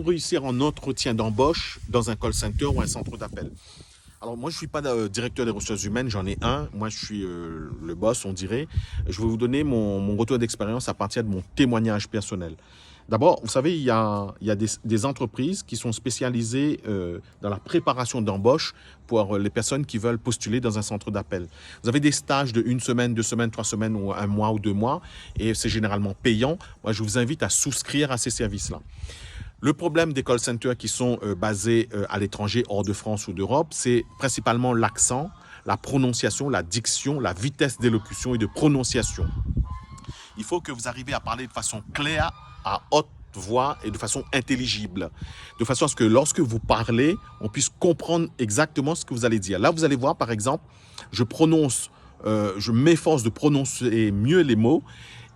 Pour réussir en entretien d'embauche dans un call center ou un centre d'appel. Alors moi, je ne suis pas directeur des ressources humaines, j'en ai un. Moi, je suis le boss, on dirait. Je vais vous donner mon retour d'expérience à partir de mon témoignage personnel. D'abord, vous savez, il y a des entreprises qui sont spécialisées dans la préparation d'embauche pour les personnes qui veulent postuler dans un centre d'appel. Vous avez des stages de 1 semaine, 2 semaines, 3 semaines ou 1 mois ou 2 mois et c'est généralement payant. Moi, je vous invite à souscrire à ces services-là. Le problème des call centers qui sont basés à l'étranger, hors de France ou d'Europe, c'est principalement l'accent, la prononciation, la diction, la vitesse d'élocution et de prononciation. Il faut que vous arriviez à parler de façon claire, à haute voix et de façon intelligible, de façon à ce que lorsque vous parlez, on puisse comprendre exactement ce que vous allez dire. Là, vous allez voir, par exemple, je m'efforce de prononcer mieux les mots.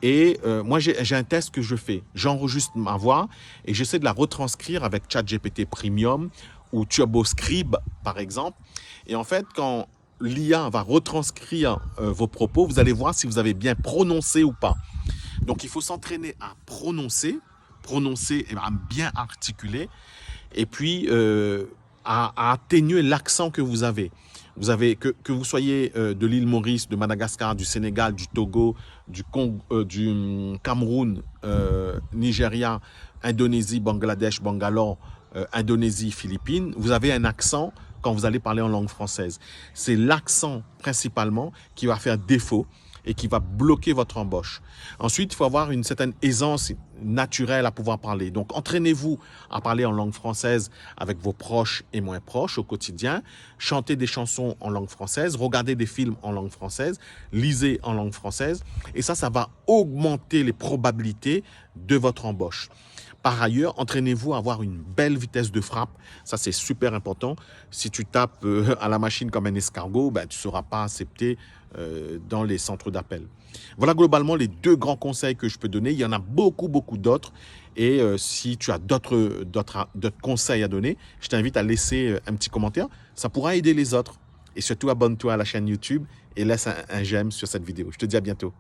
Et moi, j'ai un test que je fais. J'enregistre ma voix et j'essaie de la retranscrire avec ChatGPT Premium ou TurboScribe, par exemple. Et en fait, quand l'IA va retranscrire vos propos, vous allez voir si vous avez bien prononcé ou pas. Donc, il faut s'entraîner à prononcer et à bien articuler. Et puis, à atténuer l'accent que vous avez. Vous avez que vous soyez de l'île Maurice, de Madagascar, du Sénégal, du Togo, du Cameroun, Nigeria, Indonésie, Bangladesh, Bangalore, Indonésie, Philippines, vous avez un accent quand vous allez parler en langue française. C'est l'accent principalement qui va faire défaut et qui va bloquer votre embauche. Ensuite, il faut avoir une certaine aisance naturelle à pouvoir parler. Donc, entraînez-vous à parler en langue française avec vos proches et moins proches au quotidien. Chantez des chansons en langue française, regardez des films en langue française, lisez en langue française. Et ça va augmenter les probabilités de votre embauche. Par ailleurs, entraînez-vous à avoir une belle vitesse de frappe. Ça, c'est super important. Si tu tapes à la machine comme un escargot, ben, tu ne seras pas accepté dans les centres d'appel. Voilà globalement les 2 grands conseils que je peux donner. Il y en a beaucoup, beaucoup d'autres. Et si tu as d'autres conseils à donner, je t'invite à laisser un petit commentaire. Ça pourra aider les autres. Et surtout, abonne-toi à la chaîne YouTube et laisse un j'aime sur cette vidéo. Je te dis à bientôt.